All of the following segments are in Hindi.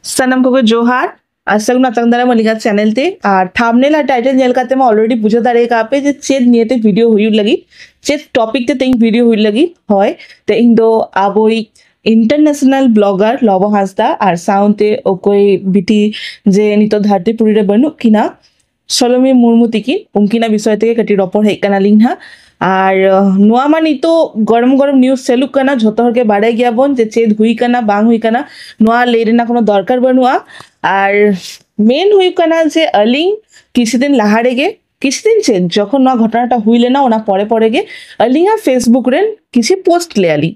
सनम को जोहार असल नातंग दारा मलिका चैनल ते थंबनेल और टाइटल नेल काते मैं ऑलरेडी बुझा दारे का पे जे चेद नियते वीडियो हुई लगी चेद टॉपिक ते तें वीडियो हुई लगी होय ते इन दो आबोई इंटरनेशनल ब्लॉगर लव हांसदा और साउंडते ओकोई बिटी जे नितो धरती पुरी रे बनु किना सलोमी मुर्मू तिकी उनकिना विषय ते कटी रपर हेक कना लिंग हा और नुआ मानी तो गरम गरम न्यूज चलू कना झोतो हर के बाड़े गया बन जे चेद हुई कना बांग हुई कना नुआ ले रेना कोनो दरकार बनुआ और मेन हुई कना जे अलिंग किसी दिन लहाड़े गे किसी दिन चेद जखन नुआ घटनाटा हुईले ना ओना परे परे गे अलिंगा फेसबुक रेन किसी पोस्ट ले आली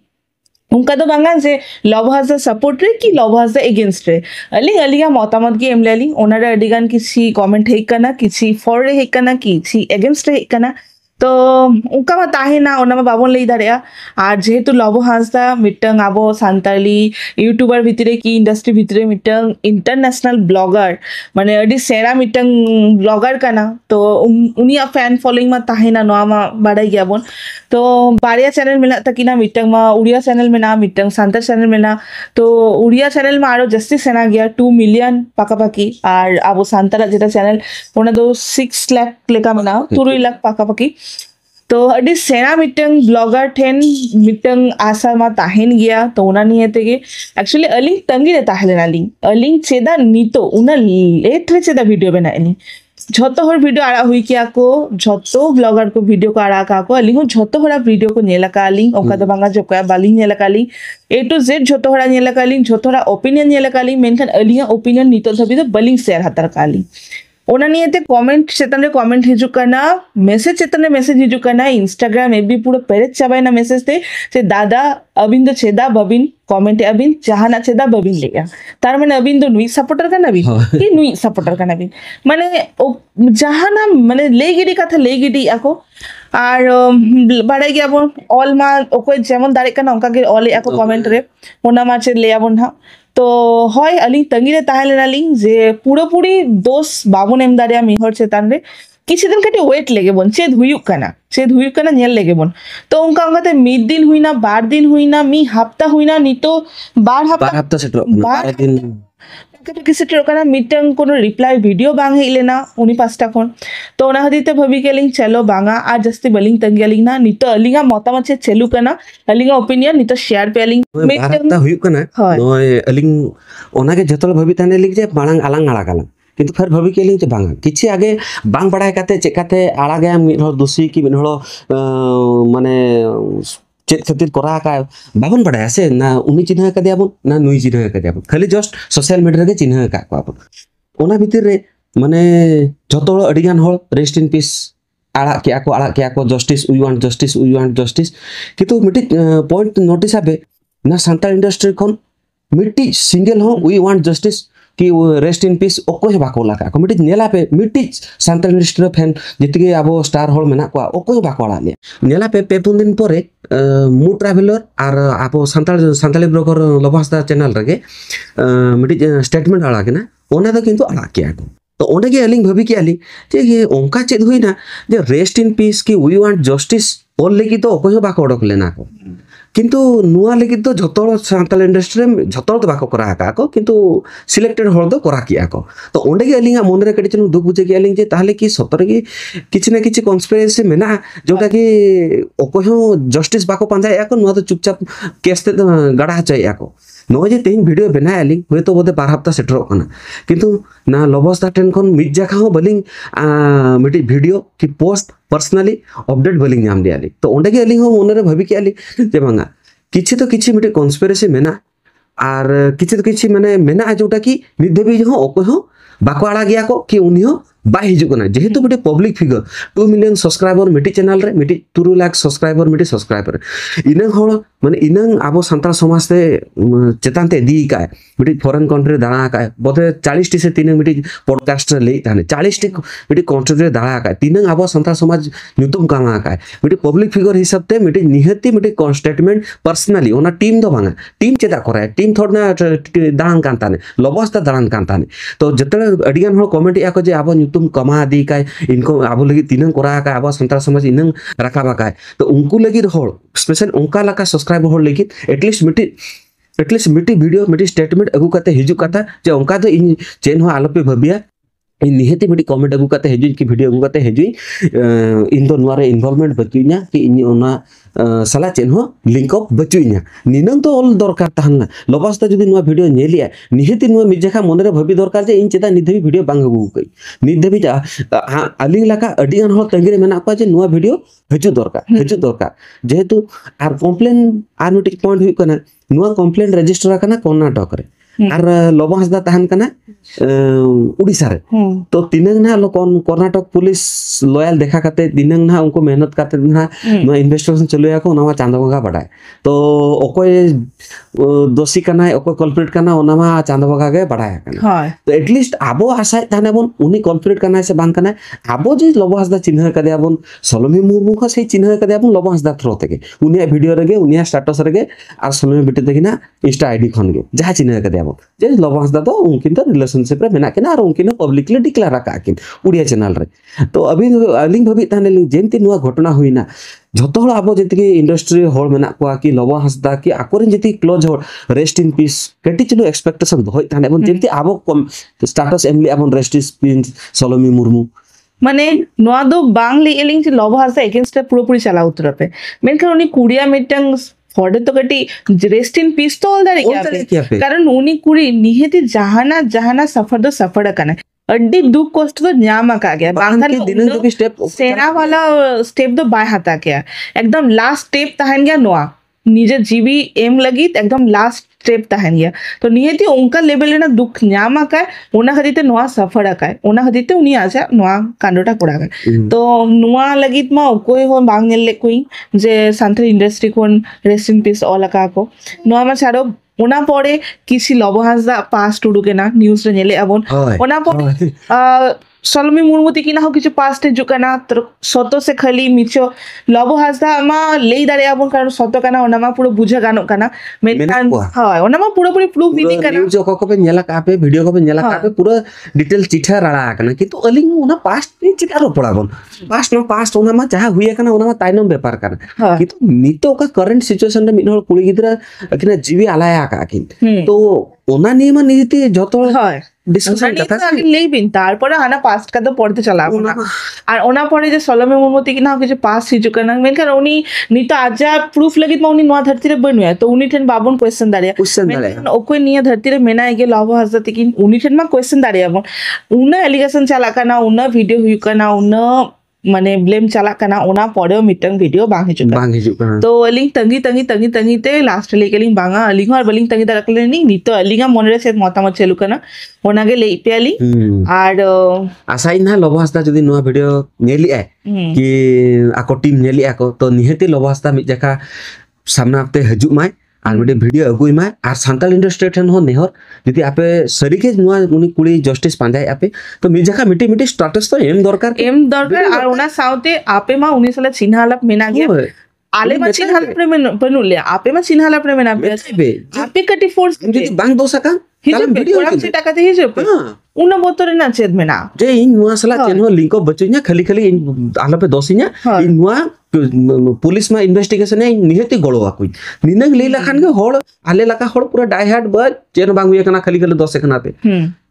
उनका तो बांगा जे लव हाजा सपोर्ट रे कि लव हाजा एगेंस्ट रे अलिंग अलिंगा मतामत की एमले अलिंग ओनारा अडिगान किसी कमेंट हेक कना किसी फॉर रे हेक कना किसी एगेंस्ट रे हेक कना तो उनका मा ताहेना ओना मा बाबन लई दारेया और जेहेतु लव हांसदा मिटंग आबो सांताली यूट्यूबर भितरे की इंडस्ट्री भितरे मिटंग इंटरनेशनल ब्लॉगर माने अडी सेरा मिटंग ब्लॉगर कना तो उनिया फैन फॉलोइंग मा ताहेना नोआ मा बाड़ाई गयाबन तो बारिया चैनल मेना तकिना मिटंग मा उड़िया चैनल मेना मिटंग सांताल चैनल मेना तो उड़िया चैनल मा आरो जस्ती सेना गया 2 मिलियन पाकापाकी और आबो सांताला जेटा चैनल ओना दो 6 लाख लेका मेना 3 लाख पाकापाकी तो अडी सेना मिटंग ब्लॉगर ठेन मिटंग आशा मा ताहेन गया तो उना निये तेगे एक्चुअली अलिंग तंगी रे ताहेलेन अलिंग चेदा नीतो उना लेट रे चेदा वीडियो बनाएनी झतो हर वीडियो आड़ा हुई किया को झतो ब्लॉगर को वीडियो को आड़ा का को अलिंग झतो हरा वीडियो को नेला का अलिंग ओका तो बांगा जकया बालिंग नेला का अलिंग ए टू जेड झतो हरा नेला का अलिंग झतो हरा ओपिनियन नेला का अलिंग मेनखान अलिंग ओपिनियन नीतो धबी तो बलिंग शेयर हातर का अलिंग ओना नियते कमेंट चेतन रे कमेंट हिजु करना मैसेज चेतन रे मैसेज हिजु करना इंस्टाग्राम एबी पूरा पेरेज चाबायना मैसेज ते से दादा अबिन तो छेदा बबिन कमेंट अबिन जहाना छेदा बबिन लेगा तार माने अबिन तो नुई सपोर्टर का नबिन कि नुई सपोर्टर का नबिन माने जहाना माने लेगिडी कथा लेगिडी आको और बाड़ाई गया बन ऑल मा ओको जेमन दारे कना उनका के ऑल आको कमेंट रे ओना मा चे ले आबन हा तो हय अलिंग तंगिरे ताहेलेनालिंग जे पूरी दोष बाबुन एम दारिया मिहर चेतान रे किसी दिन कटी वेट लेगे बन चेद हुयुक कना नेल लेगे बन तो उनका उनका मिड दिन हुईना बार दिन हुईना मी हफ्ता हुईना नितो बार हफ्ता सेटर बार दिन किसी टोकना मिटंग कोनो रिप्लाई वीडियो बांग हेलेना उनी पास्टा कोन तो ओना हदीते भबी के लिंक चलो बांगा आज जस्ती बलिंग तंगी अलिंग ना नितो अलिंगा मतामत से चलू कना अलिंगा ओपिनियन नितो शेयर पे अलिंग मिटंग हुयुक कना नय अलिंग ओना के जतल भबी ताने लिख जे बांग आलांग आला काला किंतु फिर भबी के लिंक जे बांग किछि आगे बांग बडाय काते चेकाते आला गया मिहर दोषी की मिनहलो माने चेत खातिर करा का बाबन बड़ा से ना उनी चिन्ह का दियाबन ना नुई चिन्ह का दियाबन खाली जस्ट सोशल मीडिया रे चिन्ह का बाबन ओना भीतर रे माने जतो अडिगान होल रेस्ट इन पीस आड़ा के को जस्टिस वी वांट जस्टिस किंतु मिटी पॉइंट नोटिस आबे ना सांताल इंडस्ट्री कोन मिटी सिंगल हो वी वांट जस्टिस कि रेस्ट इन पीस ओको हे बाको लाका कमिटी नेला पे मिटी सांताल इंडस्ट्री फैन जितके आबो स्टार होल मेना को ओको हे बाको ला नेला पे पुन दिन परे मु ट्रैवलर और आबो सांताली ब्लॉगर लवहासदा चैनल रगे मिटी स्टेटमेंट आला के ना ओना तो किंतु आला किया को तो ओने के अलिंग भबी के आली जे ये ओंका चेद हुई ना जे रेस्ट इन पीस कि वी वांट जस्टिस ओल लेकी तो ओको हे बाको ओडक लेना को किंतु नुआ लेगी तो झतोल सांताल इंडस्ट्री में झतोल तो बाको करा का को किंतु सिलेक्टेड होल तो करा किया को तो ओंडे के अलिंगा मन रे कटी चनु दुख बुझे के अलिंग जे ताहले कि सतर की किछि ना किछि कॉन्स्पिरेसी मेना जोटा कि ओको हो जस्टिस बाको पांजा या को नुआ तो चुपचाप केस ते गड़ा चाहिए को नो जे तेन वीडियो बनाय अलिंग होय तो बोदे 12 हफ्ता सेटर कना किंतु ना लवस्ता टेन कोन मिट जाखा हो बलिंग मिटी वीडियो कि पोस्ट पर्सनली अपडेट बलिंग नाम दियाली तो ओंडे के अलिंग हो मन रे भबी के अली जे मांगा किछि तो किछि मिटे कॉन्स्पिरेसी मेना और किछि तो किछि माने मेना जोटा कि निदेबी हो ओको हो बाको आड़ा गया को कि उनी हो बाय हिजु कना जेहेतु मिटे पब्लिक फिगर 2 मिलियन सब्सक्राइबर मिटी चैनल रे मिटी 2 लाख सब्सक्राइबर मिटी सब्सक्राइबर इनंग होल माने इनंग आबो सांताल समाज से चेतानते दी का मिटी फॉरेन कंट्री दाणा का बोधे 40 टी से 3 मिटी पॉडकास्ट रे ले थाने 40 टी मिटी कंट्री रे दाणा का तीनंग आबो सांताल समाज न्यूतम कामा का मिटी पब्लिक फिगर हिसाब ते मिटी निहती मिटी स्टेटमेंट पर्सनली ओना टीम दो भांगा टीम चेदा करे टीम थोड़ना दान कांताने लबस्ता दान कांताने तो जतले अडिगान हो कमेंट या को जे आबो तुम कमा दी का इनको आबो लगी तीनंग करा का आबो संताल समाज इनंग रखाबा का तो उनको लगी होल स्पेशल उनका लका सब्सक्राइबर होल लगी एटलीस्ट मिटी एटलिस्ट मिट्टी वीडियो मिट्टी स्टेटमेंट अगू करते हिजू कथा जे उनका तो इन चेन हो आलोपे भबिया इन निहते मिट्टी कमेंट अगू करते हिजू की वीडियो अगू करते हिजू इन दो नुआरे इन्वॉल्वमेंट बचुइना कि इन ओना साला चेन हो लिंक अप बचुइना निनंग तो ऑल दरकार तहना लबास्ता जदि नुआ वीडियो नेलिया निहते नुआ मिजेखा मनरे भबी दरकार जे इन चेदा निधबी वीडियो बांग अगू कई निधबी जा अलिंग लका अडियान हो तंगिरे मेना पा जे नुआ वीडियो हजू दरकार जेहेतु आर कंप्लेन आर मिट्टी पॉइंट हुई कना नुआ कंप्लेन रजिस्टर कना कर्नाटक रे आर लबो हंसदा तहन कना उड़ीसा रे तो तिनंग ना लो कर्नाटक पुलिस लॉयल देखा करते दिनंग ना उनको मेहनत करते ना नो इन्वेस्टिगेशन चलुया को नवा चांदबगा बडाय तो ओकोय दोषी कना ओकोय कल्प्रिट कना ओनामा चांदबगा गे बडाय कना तो एटलीस्ट आबो आशा थाने बन उनी कल्प्रिट कना से बांग कना आबो जे लबो हंसदा चिन्ह कदे बन सलोमी मुर्मू को से चिन्ह कदे बन लबो हंसदा थ्रो तेगे उनिया वीडियो रेगे उनिया स्टेटस रेगे आर सलोमी बिटे देगिना इंस्टा आईडी खन गे जहा चिन्ह कदे जे लबो हंसदा तो उनकिन तो रिलेशनशिप रे मेना केना और उनकिन पब्लिकली डिक्लेयर राकाकिन उड़िया चैनल रे तो अभी अलिंग भबी ताने जेमती नुआ घटना हुईना जतो हळ आबो जेतिके इंडस्ट्री होल मेना को कि लबो हंसदा कि आकोरेन जेति क्लोज होल रेस्ट इन पीस केटी चलो एक्सपेक्टेशन होय ताने बन जेमती आबो स्टेटस एमली आबन rest in peace Salomi Murmu माने नोआ दो बांग ले एलिंग जे लबो हंसदा अगेंस्ट पुरोपुरी चला उतरपे मेनखान उनी कुड़िया मिटंग फॉर्डे तो कटी रेस्ट इन पीस तो ऑल क्या कारण उनी कुड़ी निहेती जहाना सफर दो सफर कना अड्डी दुख कष्ट तो न्यामा का गया बांगल दिन तो स्टेप सेना वाला स्टेप दो बाय हाथा गया एकदम लास्ट स्टेप तहन गया नोआ निजे जीवी एम लगी एकदम लास्ट स्टेप तहन गया तो निहेती उनका लेवल ना दुख न्यामा का ओना खदीते नोआ सफर का ओना खदीते उनी आजा नोआ कांडोटा कोड़ा तो नोआ लगित मा कोई हो बांग नेले कोई जे सांथल इंडस्ट्री कोन रेस्ट इन पीस ऑल का को नोआ मा छाड़ो ओना पड़े किसी लबो हंसदा पास्ट उडुके ना न्यूज़ रे नेले अबन ओना पड़े सलोमी मुर्मू तिकिना हो किछु पास्ट जुकना तो सतो से खाली मिचो लबो हंसदा मा लेई दारे अबन कारण सतो कना ओना मा पुरो बुझा गानो कना मेन हाय ओना मा पुरो पुरी प्रूफ विधि कना न्यूज़ को पे नेला कापे वीडियो को पे नेला कापे पूरा डिटेल चिठा राड़ा कना किंतु अलिंग ओना पास्ट पे चिठा रो पड़ाबन पास्ट ओना मा जहा हुए कना ओना मा ताइनम व्यापार कना किंतु नितो का करंट सिचुएशन रे मिनहल कुली गिदरा किना जीवी आलाया का किन तो ओना नियम नीति जतो हाय डिस्कशन कथा लेई बिन तारपरे आना पास्ट का तो पढ़ते चला और ओना पड़े जे सलोमी मुर्मू तिकिना हो किछु पास्ट सिचुएशन मेनखान उनी नितो आजा प्रूफ लगित मा उनी नोआ धरती रे बनुया तो उनी ठेन बाबन क्वेश्चन दाड़िया ओकोय निया धरती रे मेना गे लबो हंसदा तिकिन उनी ठेन मा क्वेश्चन दाड़िया बन उना एलिगेशन चला कना उना वीडियो हुई कना उना माने ब्लेम चला कना ओना पड़े मिटंग वीडियो बांग हिजुकना तो अलिंग तंगी ते लास्ट लेके लिंग बांगा अलिंग और बलिंग तंगी दरकले नी नितो अलिंगा मनरे से मतामत चलु कना ओनागे लेई पेली आर आसाई ना लबो हंसदा जदी नोआ वीडियो नेली आए कि आको टीम नेली आको तो निहेते लबो हंसदा मि जका सामना आपते हजु माय आर मिटे video अगुई my are Santal industry ठन हो नेहर जदी आपे सरीके नुआ उनी कुली जस्टिस पांजाय आपे तो मि जका मिटे स्टेटस तो एम दरकार आर ओना साउते आपे मा उनी सला चिन्हालाप मेना गया आले मा चिन्हालाप प्रेम पनुले आपे मा चिन्हालाप प्रेम ना आपे कटी फोर्स जदी बांग दोसका हिजो वीडियो से टाका ते हिजो उना बोतरे ना चेद मेना जे इन नुआ सला चेन हो लिंक बचुnya खाली आला पे दोसिnya इन नुआ पुलिस में इन्वेस्टिगेशन है निहती गलो आकुई निनंग ले लखान के होड़ आले लका होड़ पूरा डाई हार्ड ब चेन बांग हुई कना खाली 10 सेकंड पे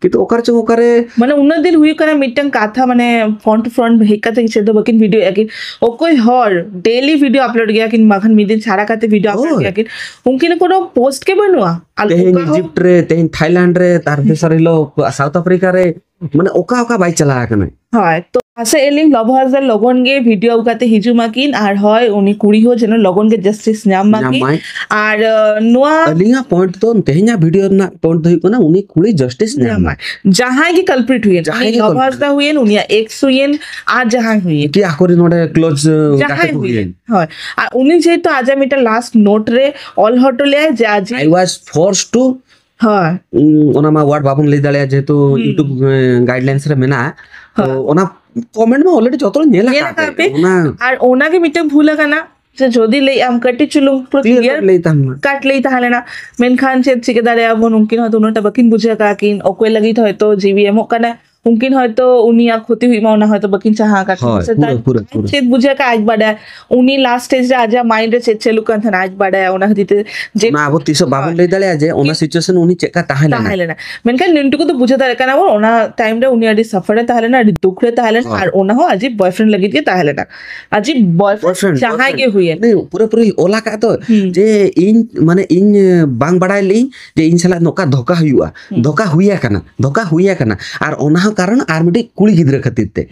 कि तो ओकर च ओकरे माने उन्ना दिन हुई कना मिटंग काथा माने फ्रंट टू फ्रंट हेकाते छेदो बकिन वीडियो याकिन ओकोय हर डेली वीडियो अपलोड गया किन मखन मिदिन छाड़ा काते वीडियो अपलोड गया किन उनकिन कोनो पोस्ट के बनवा तेन इजिप्ट रे तेन थाईलैंड रे तार बेसरिलो साउथ अफ्रीका रे माने ओका बाई चला कना हाय तो आसे एलिंग लबो हंसदा लगन गे वीडियो उकाते हिजु माकिन आर होय उनी कुड़ी हो जेनो लगन गे जस्टिस न्याम माकिन आर नोआ अलिंगा पॉइंट तो तेहना वीडियो ना पॉइंट दहि कोना उनी कुड़ी जस्टिस न्याम जहां की कल्प्रिट हुए लबो हंसदा हुए उनिया 100 हुए आ जहां हुए कि आकोरी नोडे क्लोज काटे हुए हाय आ उनी जे तो आजा मीटर लास्ट नोट रे ऑल हटले जे आज आई वाज फोर्स्ड टू हां ओना मा वर्ड बाबन ले दाले जे तो YouTube गाइडलाइंस रे मेना ओना कमेंट में ऑलरेडी जतो नेला कापे ओना और ओना के मिटे भूल कना जे जोदी ले हम कटी चुलुम क्लियर लेताम काट लेता हलेना मेन खान से चिकेदारे अब उनकिन हो दोनों टबकिन बुझे का किन ओकोय लगी तो जीवीएम कना उनकिन हयतो उनिया क्षति हुई मा ओना हयतो बकिन चाहा का से चेत बुझे का आज बाडा उनी लास्ट स्टेज रे आजा माइंड रे चेत चलु kan आज बाडा ओना हदिते जे ना अब तीसो बाबन ले दाले जे ओना सिचुएशन उनी चेका ताहेलेना मेनका निंटू को तो बुझे दारे kana ओना टाइम रे उनी आडी सफर रे ताहेलेना आडी दुख रे ताहेलेना और ओना हो आजी बॉयफ्रेंड लगी के ताहेलेना आजी बॉयफ्रेंड चाहा के हुई है नहीं पूरा पूरी ओला का तो जे इन माने इन बांग बाडाय ली जे इन सला नोका धोका हुआ धोका हुआ कना और ओना कारण आर मिटी कुड़ी गिद्र खातिर ते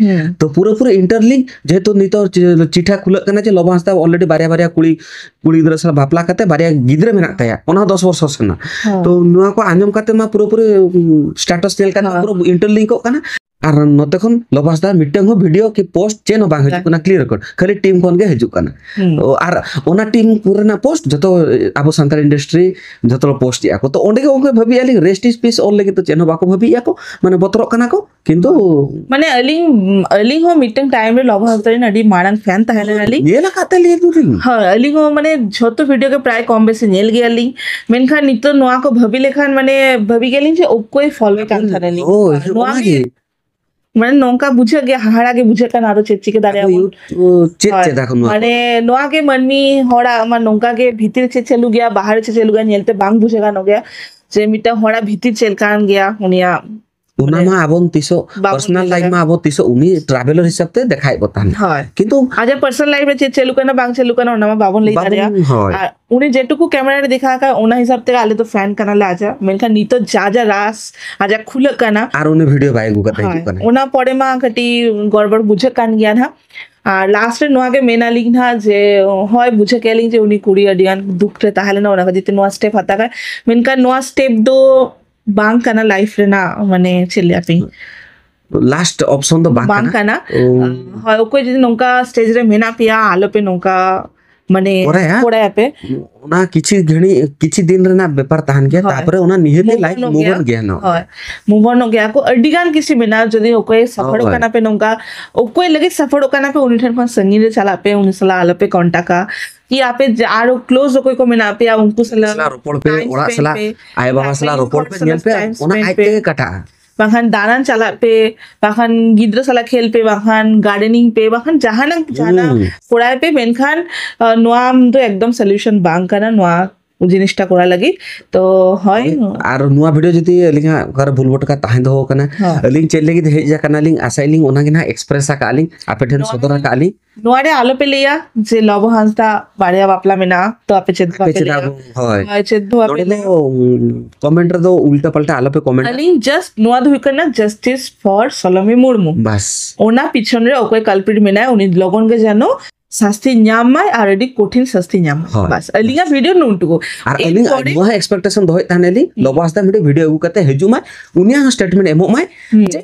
तो पूरा पूरा इंटरलिंक जेतो नितो चिठा खुलक कना जे लोबा हंसदा ऑलरेडी बारिया कुड़ी गिद्र सला बापला काते बारिया गिद्र मेना ताया ओना 10 वर्ष सना तो नुआ को आंजम काते मा पूरा पूरा स्टेटस चेल कना पूरा इंटरलिंक कना और नते खन लोबासदा मिटंग हो वीडियो के पोस्ट चेन बांग हजु कना क्लियर कर खाली टीम खन के हजु कना और ओना टीम पूरा पोस्ट जतो आबो संताल इंडस्ट्री जतो पोस्ट याको तो ओंडे के भाबी आली रेस्ट इज पीस ऑल लगे तो चेन बाको भाबी याको माने बतरो कना को किंतु माने अलिंग हो मिटंग टाइम रे लोबा हंसदा नडी मारन फैन ताहेले आली नेला काते ले दुरिंग हां अलिंग हो माने जतो वीडियो के प्राय कम बेसी नेल गेली मेनखा नितो नोआ को भाबी लेखान माने भाबी गेली जे ओकोई फॉलो कान थारेली ओ नोआ माने नोंका बुझे गया हाड़ा के बुझे का नारो चेची के दारे चेचे दाखो माने नोआ के मनमी होड़ा मा नोंका के भीतर से चलु गया बाहर से चलु गया नेलते बांग बुझेगा न गया जे मिटा होड़ा भीतर चल कान गया उनिया उना मा आबन तिसो पर्सनल लाइफ मा आबो तिसो उनी ट्रैवलर हिसाब ते देखाय बतान किंतु आज पर्सनल लाइफ में चेलु कना बांग चलु कना ओना मा बाबन ले दारिया उनी जेटुकु कैमरा रे देखा का ओना हिसाब ते आले तो फैन कना ले आजा मेनका नीतो जाजा रास आजा खुल कना आर उनी वीडियो बाय गुका कना ओना पड़े मा कटी गड़बड़ बुझे कान गया ना আর লাস্টে নোয়াকে মেনা লিং না যে হয় বুঝে কেলিং যে উনি কুড়ি আডিয়ান দুঃখে তাহলে না ওনাকে দিতে নোয়া স্টেপ হাতা কায় মেনকা নোয়া স্টেপ দো बांग काना लाइफ रे ना माने चले आपे लास्ट ऑप्शन तो बांग काना হয় ওকই যদি নৌকা স্টেজ রে মেনা পিয়া আলো पे নৌকা মানে পড়ে আপে ওনা কিছু দিন রে না ব্যাপার তাহান গয়া তারপরে ওনা নিহেতে লাইফ মুভ অন গয়া না হয় মুভ অন গয়া को अडिगान किसी बिना যদি ওকই सफर काना पे नौका ওকই लगे सफर काना पे उनी ठन संगी रे चला पे उनी सला आलो पे कांटेक्ट का कि आपे आरो क्लोज कोई को मेना पे उनको सला रोपड़ पे ओड़ा सला आए बाबा सला रोपड़ पे नेल पे ओना आइते कटा bahkan danan cala pe bahkan gidra sala khel pe bahkan gardening pe bahkan jahana jana korai pe menkan noam to ekdom solution bang kana noa জিনিসটা করা লাগি তো হয় আর নুয়া ভিডিও যদি লিঙ্গা कर भूल भटका ताहे दो कना लिंक चेल लगी हे जा कना लिंक आसाई लिंक ओना गिना एक्सप्रेस का लिंक आपे ठन सदरा का लिंक নোয়ারে আলো पे लिया जे लव हांसदा बाड़िया बापला में ना तो आपे चेद पे लिया হয় चेद आपे कमेंटर दो उल्टा पलटा आलो पे कमेंट लिंक जस्ट নোয়া ধুই करना जस्टिस फॉर सलोमी मुर्मू बस ओना पिछन रे ओकय कल्प्रिट में ना उनी लगन के जानो শাস্তি ᱧᱟᱢᱟᱭ ᱟᱨ ᱟᱹᱰᱤ ᱠᱚᱴᱷᱤᱱ ଶାস্তি ᱧᱟᱢᱟᱭ ᱵᱟᱥ ᱟᱹᱞᱤᱧᱟᱜ ᱵᱷᱤᱰᱤᱭᱳ ᱱᱩᱱᱴᱩᱠᱩ ᱟᱨ ᱟᱹᱞᱤᱧ ᱱᱚᱣᱟ ᱮᱠᱥᱯᱮᱠᱴᱮᱥᱚᱱ ᱫᱚᱦᱚᱭ ᱛᱟᱦᱮᱱᱟᱞᱤᱧ ᱞᱚᱵᱟᱥᱫᱟ ᱢᱤᱫ ᱵᱷᱤᱰᱤᱭᱳ ᱟᱹᱜᱩ ᱠᱟᱛᱮ ᱦᱤᱡᱩᱜ ᱢᱟᱭ ᱩᱱᱤᱭᱟᱜ ᱥᱴᱮᱴᱢᱮᱱᱴ ᱮᱢᱚᱜ ᱢᱟᱭ ᱡᱮ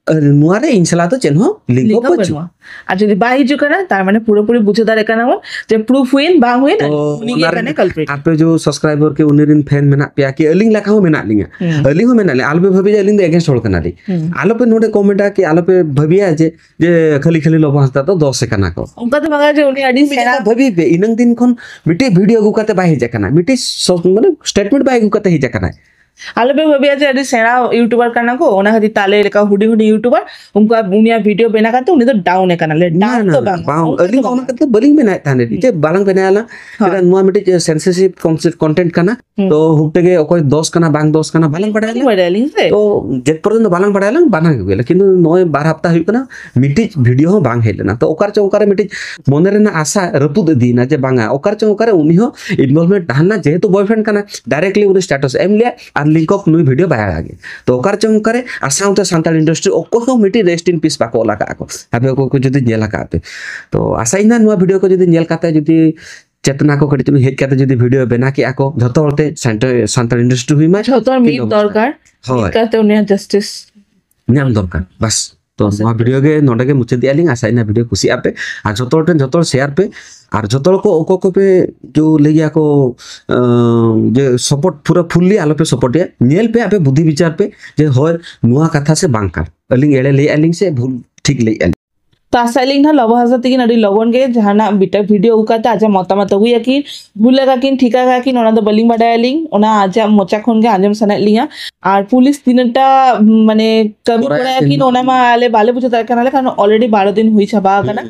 नुआ रे इनशाला तो चेन हो लिंक को बचु आ जदी बाई हिजु कना तार माने पूरा पूरी बुझे दारे कना हो जे प्रूफ हुइन बा हुइन उनी के कने कल्प्रिट आपे जो सब्सक्राइबर के उनिरिन फैन मेना पिया के अलिंग लखा हो मेना लिंग अलिंग हो मेना ले आलबे भबी अलिंग दे अगेंस्ट होल कना ली आलबे नोडे कमेंट के आलबे भबिया जे खाली खाली लोब हंसता तो 10 से कना को उनका तो मगा जे उनी अडी सेना भबी पे इनंग दिन खन मिटे वीडियो गु कते बाई जे कना मिटे माने स्टेटमेंट बाई गु कते ही जे कना आलो पे भबिया जे अडी सेना यूट्यूबर कना को ओना हदी ताले लेका हुडी हुडी यूट्यूबर उनका उनिया वीडियो बना करते उनी तो डाउन है कना ले डाउन तो बांग अलिंग ओना करते बलिंग में ना थाने जे बालंग बनायाला तेरा नुआ मिटे सेंसिटिव कंटेंट कना तो हुक्टे के ओकोय 10 कना बांग 10 कना बालंग पडायला से तो जेत पर्यंत बालंग पडायला बाना गेला किंतु नय 12 हफ्ता हुई कना मिटे वीडियो हो बांग हेलेना तो ओकार चौकार मिटे मने रे ना आशा रपुद दीना जे बांगा ओकार चौकार उनी हो इन्वॉल्वमेंट दाहना जेहेतु बॉयफ्रेंड कना डायरेक्टली उनी स्टेटस एम लिया और लिंक ऑफ नुई वीडियो बाया आगे तो ओकार चौकार आसाउते सांताल इंडस्ट्री ओको मिटे रेस्ट इन पीस बाको लगा को अबे को जदी नेला काते तो आसाइना नुआ वीडियो को जदी नेल काते जदी चेतना को कड़ी तुम हेड काते जदी वीडियो बना के आको जतो होते सांताल इंडस्ट्री हुई मा जतो मी दरकार काते उनिया जस्टिस नाम दरकार बस तो नुआ वीडियो के नोडे के मुचे दियालिंग आसाइना वीडियो खुशी आपे आ जतो शेयर पे और जतो को ओको पे जो ले गया को जे सपोर्ट पूरा फुल्ली आलो पे सपोर्ट है नेल पे आपे बुद्धि विचार पे जे होय नुआ कथा से बांकार अलिंग एड़े ले आलिंग से भूल ठीक ले तो आसाइलिंग ना लबो हसा तकिन अडी लगन के जहाना बिटा वीडियो उकाते आजा मतामत हुई कि भूलेगा किन ठीका किन ओना दो बलिंग बडायलिंग ओना आजा मोचा खन के आजम सना लिया और पुलिस तीनटा माने कमी करा किन ओना मा आले बाले बुझे तार कानाले कारण ऑलरेडी 12 दिन हुई छबा कना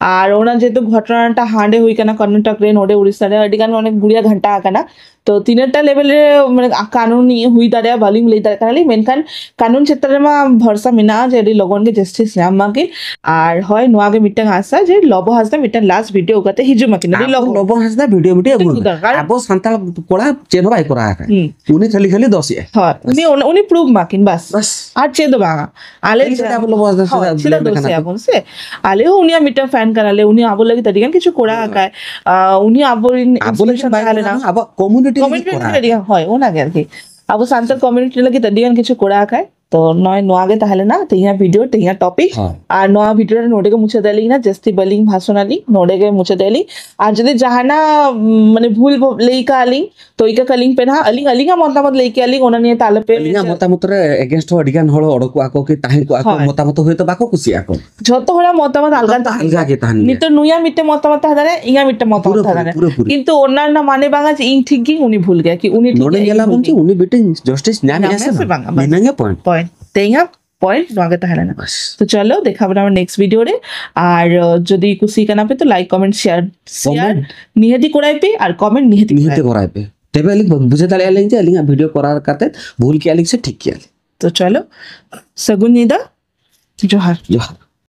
और ओना जेतु घटनाटा हांडे हुई कना कर्नाटक रे नोडे उड़ीसा रे अडी कान अनेक गुड़िया घंटा कना तो तीनटा लेवल रे माने कानून हुई दारे बालिंग ले दारे कानाले मेनखान कानून क्षेत्र मा भरसा मेना जे अडी लगन के जस्टिस नाम माके और होय नोआ गे मिटंग आसा जे लबो हासदा मिटंग लास्ट वीडियो उकाते हिजु माकिन अडी लबो हासदा वीडियो अबो संताल कोड़ा चेनो बाय करा है उनी खाली दोषी हां उनी प्रूव माकिन बस आ चेदो बागा आले अब लबो हासदा छिला दोषी आबो से आले उनिया मिटंग फैन कराले उनी आबो लगी तदिगान किछु कोड़ा आकाय उनी आबो इन्फॉर्मेशन बायले ना अब कम्युनिटी হয় ওনা গে আর কি আবু সান্তাল কমিউনিটি লাগি তদিগান কিছু কোড়া আকায় तो नय নোয়াগে তাহলে না তেয়া ভিডিও তেয়া টপিক আর নোয়া ভিডিওটা নোডেকে মুছে দেলি না জাস্তি বলিং ভাষণালি নোডেকে মুছে দেলি আর যদি জাহানা মানে ভুল লেইকা আলি তো ইকা কলিং पे ना अलिंग अलिंगा मतामत लेके अलिंग ओना निये ताले पे अलिंगा मतामत रे अगेंस्ट अडिगान हळ अडकु आको कि ताहि को आको मतामत होय तो बाको खुशी आको যত হড়া মতামত আলগা কে তাহানি নিতো নুয়া মিটে মতামত হাদারে ইয়া মিটে মতামত হাদারে কিন্তু ওনার না মানে বাঙা যে ইন ঠিক কি উনি ভুল গয়া কি উনি নোডে গেলা বলছি উনি বেটে জাস্টিস न्याय আছে মিনাঙ্গে পয়েন্ট तेया पॉइंट नोआगे ताहले ना तो चलो देखा बना नेक्स्ट वीडियो रे और जदि कुसी काना पे तो लाइक कमेंट शेयर निहति कराय पे और कमेंट निहति कराय पे तेबे अलिक बुझे ताले अलिक जे अलिक वीडियो करार करते भूल के अलिक से ठीक किया तो चलो सगुन निदा जोहार